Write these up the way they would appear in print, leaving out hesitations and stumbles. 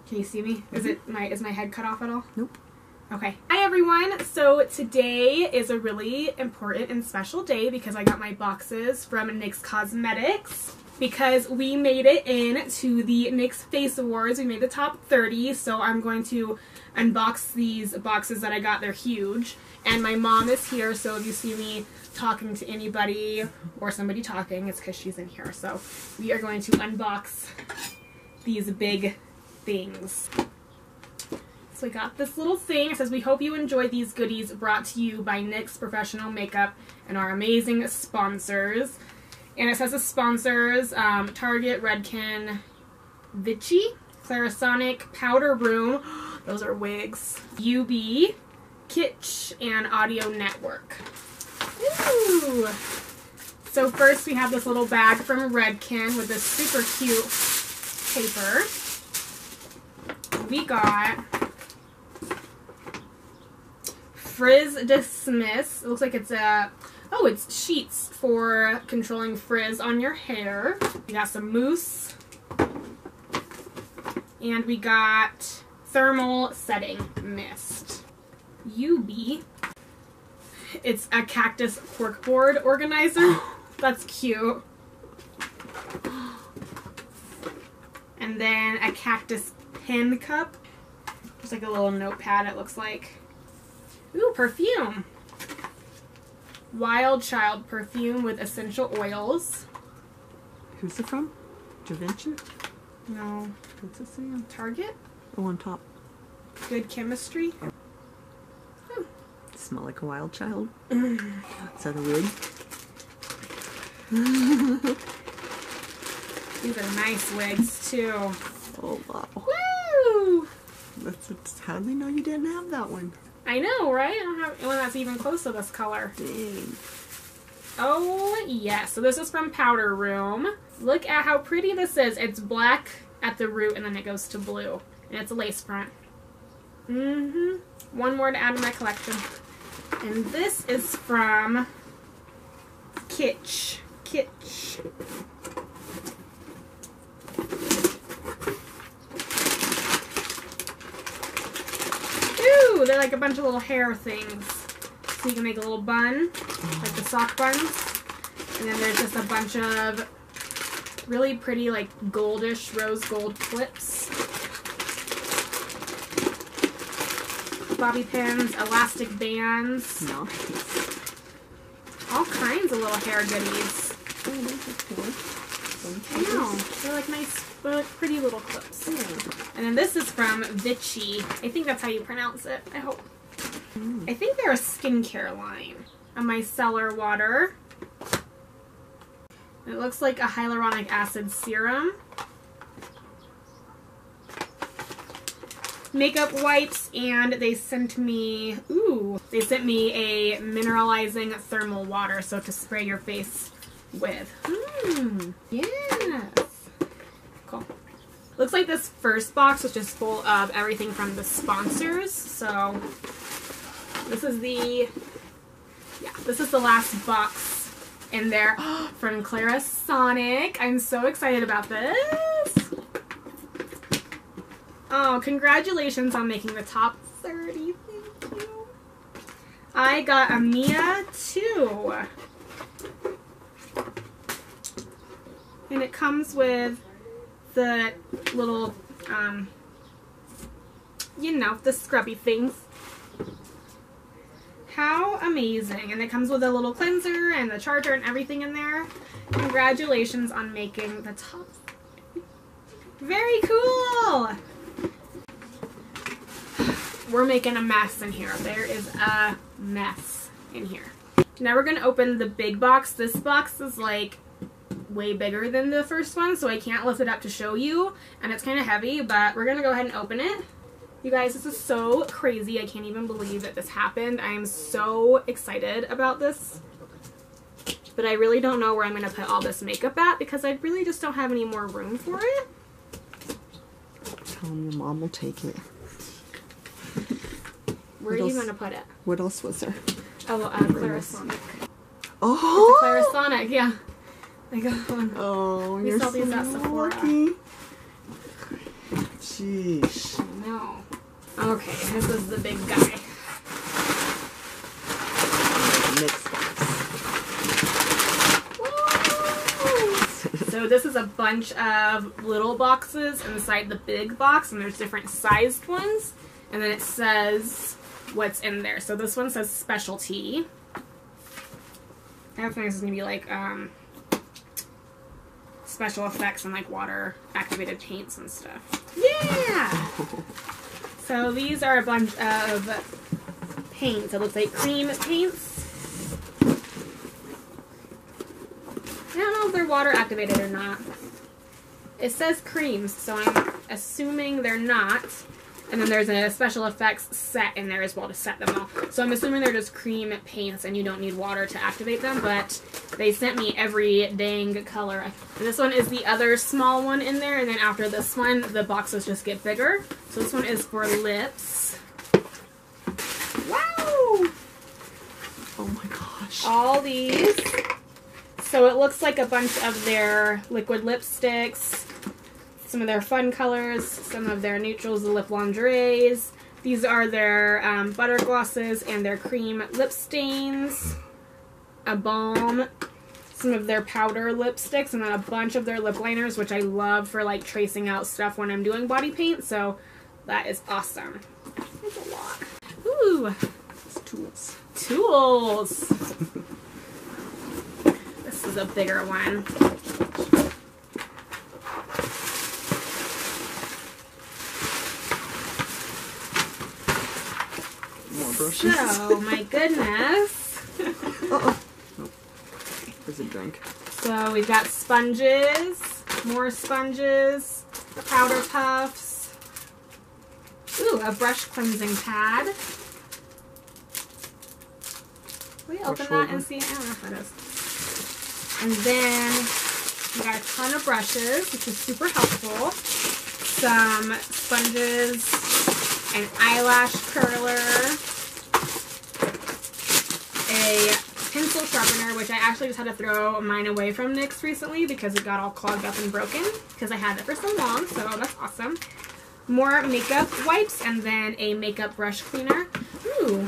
Can you see me? Is my head cut off at all? Nope. Okay. Hi everyone! So today is a really important and special day because I got my boxes from NYX Cosmetics because we made it into the NYX Face Awards. We made the top 30, so I'm going to unbox these boxes that I got. They're huge. And my mom is here, so if you see me talking to anybody or somebody talking, it's because she's in here. So we are going to unbox these big things. So I got this little thing. It says, "We hope you enjoy these goodies brought to you by NYX Professional Makeup and our amazing sponsors." And it says the sponsors, Target, Redken, Vichy, Clarisonic, Powder Room, those are wigs, UB, Kitsch, and Audio Network. Ooh! So first we have this little bag from Redken with this super cute paper. We got Frizz Dismiss. It looks like it's it's sheets for controlling frizz on your hair. We got some mousse. And we got thermal setting mist. UB. It's a cactus corkboard organizer. That's cute. And then a cactus pen cup. Just like a little notepad, it looks like. Ooh, perfume. Wild Child perfume with essential oils. Who's it from? Da Vinci? No. What's it say on Target? Oh, on top. Good chemistry. Smell like a wild child. Is that a wig? These are nice wigs too. Oh wow. Woo! How do they know you didn't have that one? I know, right? I don't have one that's even close to this color. Dang. Oh, yes. So this is from Powder Room. Look at how pretty this is. It's black at the root and then it goes to blue. And it's a lace front. One more to add to my collection. And this is from Kitsch. Kitsch. Ooh, they're like a bunch of little hair things. So you can make a little bun, like the sock buns. And then there's just a bunch of really pretty, like, goldish rose gold clips. Bobby pins, elastic bands. Nice. All kinds of little hair goodies. Oh, those are cool. I know. They're like nice, they're like pretty little clips. And then this is from Vichy. I think that's how you pronounce it. I hope. I think they're a skincare line. A micellar water. It looks like a hyaluronic acid serum. Makeup wipes, and they sent me, they sent me a mineralizing thermal water, so to spray your face with. Yes. Cool. Looks like this first box was just full of everything from the sponsors, so this is the last box in there from Clarisonic. I'm so excited about this. Oh, congratulations on making the top 30. Thank you. I got a Mia too. And it comes with the little, you know, the scrubby things. How amazing. And it comes with a little cleanser and the charger and everything in there. Congratulations on making the top. Very cool. We're making a mess in here. There is a mess in here. Now we're going to open the big box. This box is like way bigger than the first one, so I can't lift it up to show you. And it's kind of heavy, but we're going to go ahead and open it. You guys, this is so crazy. I can't even believe that this happened. I am so excited about this. But I really don't know where I'm going to put all this makeup at because I really just don't have any more room for it. Tell them your mom will take it. Where are you going to put it? What else was there? Oh, Clarisonic. Oh! It's a Clarisonic, yeah. I got one. Oh, we you're sell these so at Sephora. lucky. Sheesh. No. Okay, this is the big guy. NYX box. So this is a bunch of little boxes inside the big box, and there's different sized ones. And then it says what's in there. So this one says specialty. I think this is gonna be like special effects and like water activated paints and stuff. Yeah! So these are a bunch of paints. It looks like cream paints. I don't know if they're water activated or not. It says creams, so I'm assuming they're not. And then there's a special effects set in there as well to set them all. So I'm assuming they're just cream paints and you don't need water to activate them, but they sent me every dang color. This one is the other small one in there, and then after this one, the boxes just get bigger. So this one is for lips. Wow! Oh my gosh. All these. So it looks like a bunch of their liquid lipsticks, some of their fun colors, some of their neutrals, the lip lingeries. These are their butter glosses and their cream lip stains, a balm, some of their powder lipsticks, and then a bunch of their lip liners, which I love for like tracing out stuff when I'm doing body paint. So that is awesome. There's a lot. Ooh, It's tools. tools. This is a bigger one. More brushes. Oh my goodness. Uh-oh. Nope. There's a drink. So we've got sponges, more sponges, powder puffs. Ooh, a brush cleansing pad. Will we open that and see? I don't know if that is. And then we got a ton of brushes, which is super helpful. Some sponges, an eyelash curler, a pencil sharpener, which I actually just had to throw mine away from NYX recently because it got all clogged up and broken because I had it for so long, so that's awesome. More makeup wipes, and then a makeup brush cleaner. Ooh.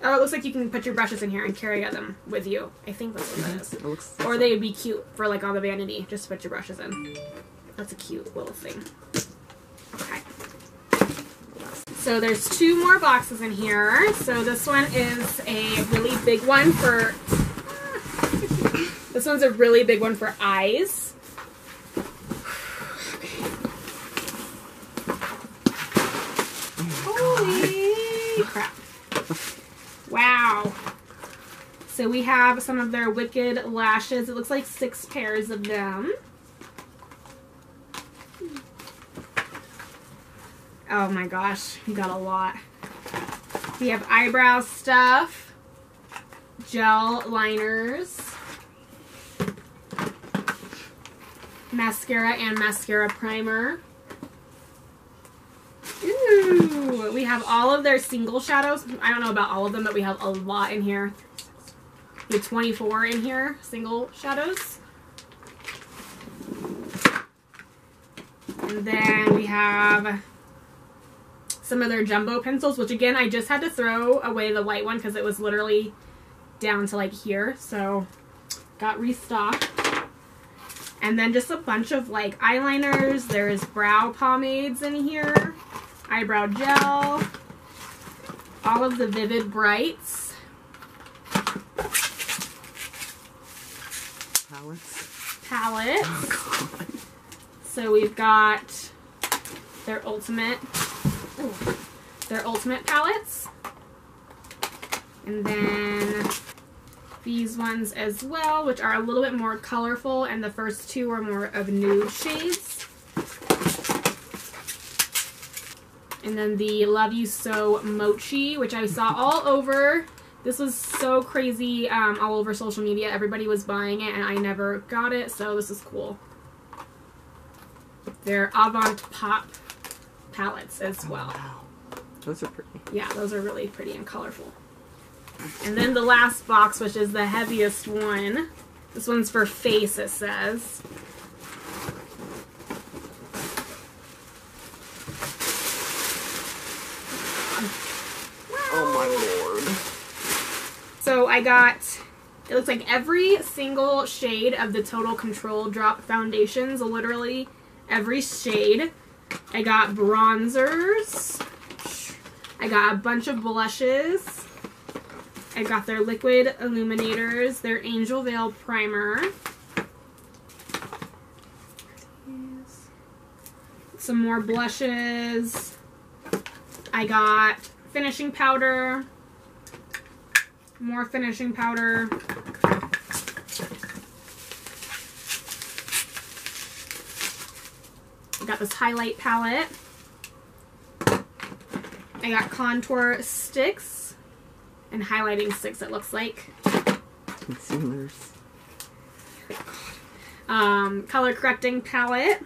Oh, it looks like you can put your brushes in here and carry them with you. I think that's what that is. It looks Or they would be cute for like all the vanity. Just put your brushes in. That's a cute little thing. Okay. So there's two more boxes in here. So this one is a really big one for... This one's a really big one for eyes. Holy crap. Wow. So we have some of their Wicked lashes. It looks like 6 pairs of them. Oh my gosh, you got a lot. We have eyebrow stuff, gel liners, mascara and mascara primer. Ooh, we have all of their single shadows. I don't know about all of them, but we have a lot in here. We have 24 in here, single shadows. And then we have some of their jumbo pencils, which again, I just had to throw away the white one because it was literally down to like here. So got restocked. And then just a bunch of like eyeliners. There's brow pomades in here. Eyebrow gel. All of the Vivid Brights. Palettes. Oh, God. So we've got their ultimate palettes. And then these ones as well, which are a little bit more colorful, and the first two are more of nude shades. And then the Love You So Mochi, which I saw all over. This was so crazy all over social media. Everybody was buying it, and I never got it, so this is cool. They're Avant Pop palettes as well. Oh, wow. Those are pretty. Yeah, those are really pretty and colorful. And then the last box, which is the heaviest one. This one's for face, it says. I got, it looks like every single shade of the Total Control Drop foundations, literally every shade. I got bronzers. I got a bunch of blushes. I got their liquid illuminators, their Angel Veil primer. Some more blushes. I got finishing powder. More finishing powder. I got this highlight palette. I got contour sticks and highlighting sticks, it looks like. Concealers. Color correcting palette.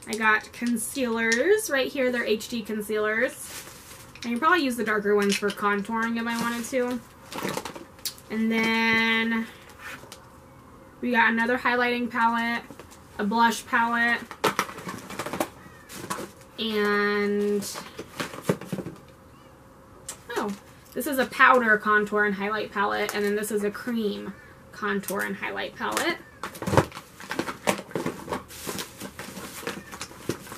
I got concealers right here. They're HD concealers. I can probably use the darker ones for contouring if I wanted to. And then we got another highlighting palette, a blush palette, and oh, this is a powder contour and highlight palette, and then this is a cream contour and highlight palette.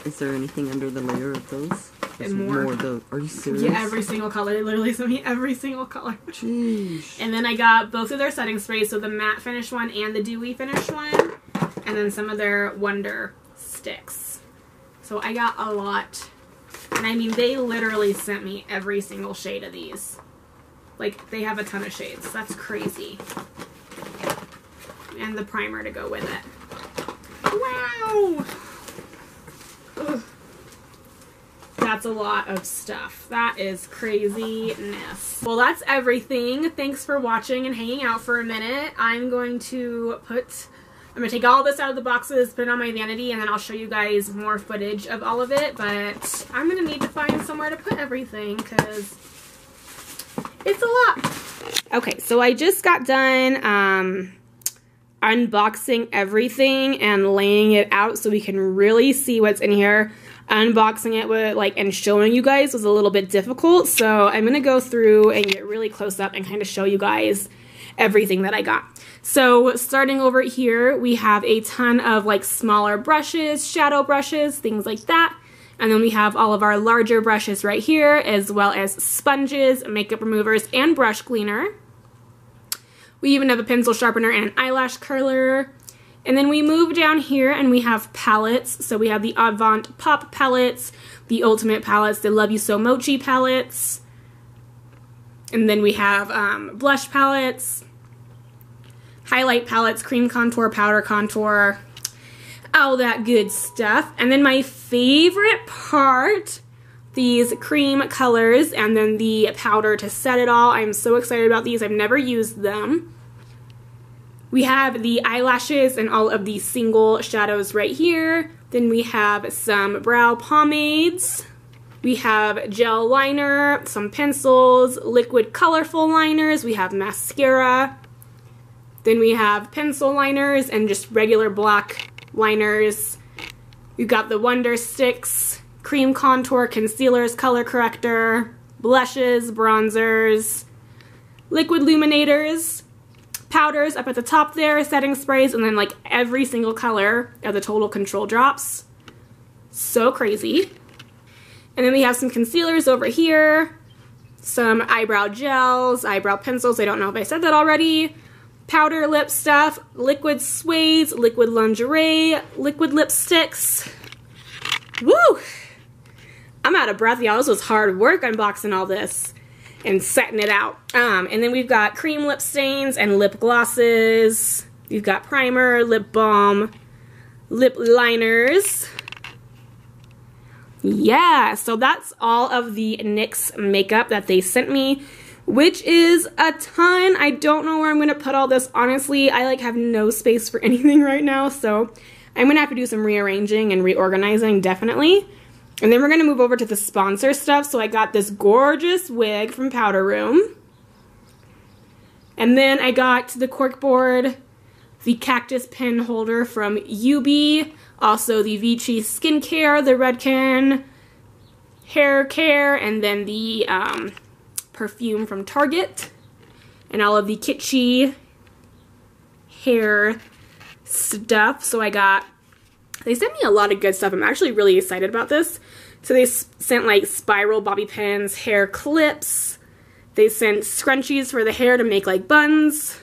Is there anything under the layer of those? And more. Are you serious? Yeah, every single color. They literally sent me every single color. Jeez. And then I got both of their setting sprays, so the matte finish one and the dewy finish one. And then some of their Wonder sticks. So I got a lot. And I mean, they literally sent me every single shade of these. Like, they have a ton of shades. That's crazy. And the primer to go with it. Wow! Ugh. That's a lot of stuff. That is craziness. Well, that's everything. Thanks for watching and hanging out for a minute. I'm going to take all this out of the boxes, put it on my vanity, and then I'll show you guys more footage of all of it, but I'm going to need to find somewhere to put everything because it's a lot. Okay, so I just got done unboxing everything and laying it out so we can really see what's in here. Unboxing it with and showing you guys was a little bit difficult, so I'm gonna go through and get really close up and kind of show you guys everything that I got. So starting over here, we have a ton of smaller brushes, shadow brushes, things like that. And then we have all of our larger brushes right here, as well as sponges, makeup removers, and brush cleaner. We even have a pencil sharpener and an eyelash curler. And then we move down here and we have palettes. So we have the Avant Pop palettes, the Ultimate palettes, the Love You So Mochi palettes. And then we have blush palettes, highlight palettes, cream contour, powder contour, all that good stuff. And then my favorite part, these cream colors and then the powder to set it all. I'm so excited about these. I've never used them. We have the eyelashes and all of these single shadows right here. Then we have some brow pomades. We have gel liner, some pencils, liquid colorful liners. We have mascara. Then we have pencil liners and just regular black liners. We've got the Wonder Sticks, cream contour, concealers, color corrector, blushes, bronzers, liquid illuminators, powders up at the top there, setting sprays, and then every single color of the Total Control drops. So crazy. And then we have some concealers over here, some eyebrow gels, eyebrow pencils, I don't know if I said that already, powder lip stuff, liquid suedes, liquid lingerie, liquid lipsticks. Woo! I'm out of breath, y'all. This was hard work unboxing all this and setting it out. And then we've got cream lip stains and lip glosses. We've got primer, lip balm, lip liners. Yeah, so that's all of the NYX makeup that they sent me, which is a ton. I don't know where I'm gonna put all this. Honestly, I have no space for anything right now, so I'm gonna have to do some rearranging and reorganizing, definitely. And then we're gonna move over to the sponsor stuff. So I got this gorgeous wig from Powder Room. And then I got the corkboard, the cactus pen holder from UB, also the Vichy skincare, the Redken hair care, and then the perfume from Target and all of the kitschy hair stuff. So they sent me a lot of good stuff. I'm actually really excited about this. So they sent like spiral bobby pins, hair clips. They sent scrunchies for the hair to make like buns.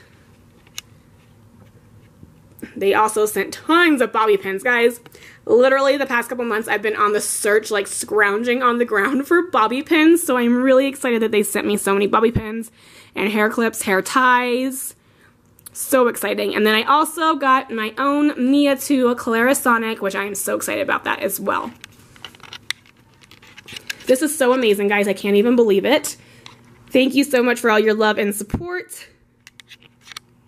They also sent tons of bobby pins, guys. Literally the past couple months I've been on the search, like scrounging on the ground for bobby pins. So I'm really excited that they sent me so many bobby pins and hair clips, hair ties. So exciting. And then I also got my own Mia 2 Clarisonic, which I am so excited about that as well. This is so amazing, guys. I can't even believe it. Thank you so much for all your love and support.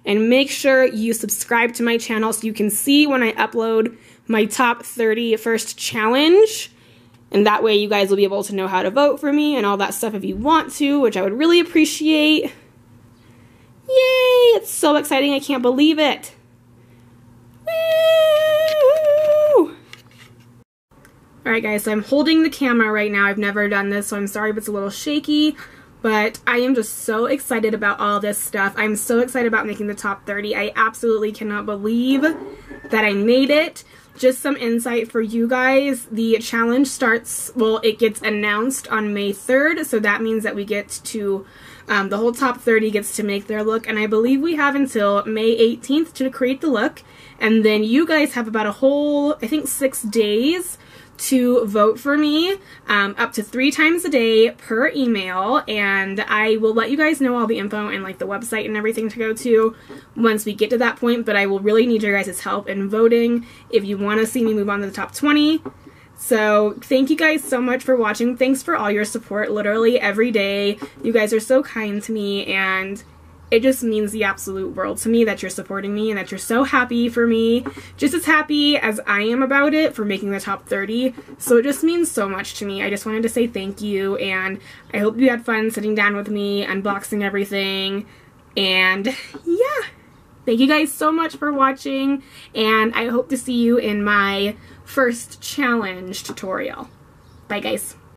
And make sure you subscribe to my channel so you can see when I upload my top 30 first challenge. And that way you guys will be able to know how to vote for me and all that stuff if you want to, which I would really appreciate. Yay! It's so exciting. I can't believe it. Woo! Alright guys, so I'm holding the camera right now. I've never done this, so I'm sorry if it's a little shaky. But I am just so excited about all this stuff. I'm so excited about making the top 30. I absolutely cannot believe that I made it. Just some insight for you guys. The challenge starts, well, it gets announced on May 3rd. So that means that we get to, the whole top 30 gets to make their look. And I believe we have until May 18th to create the look. And then you guys have about a whole, I think 6 days to vote for me, up to 3 times a day per email, and I will let you guys know all the info and like the website and everything to go to once we get to that point. But I will really need your guys' help in voting if you want to see me move on to the top 20. So thank you guys so much for watching. Thanks for all your support literally every day. You guys are so kind to me, and it just means the absolute world to me that you're supporting me and that you're so happy for me, just as happy as I am about it for making the top 30. So it just means so much to me. I just wanted to say thank you, and I hope you had fun sitting down with me, unboxing everything, and yeah. Thank you guys so much for watching, and I hope to see you in my first challenge tutorial. Bye guys.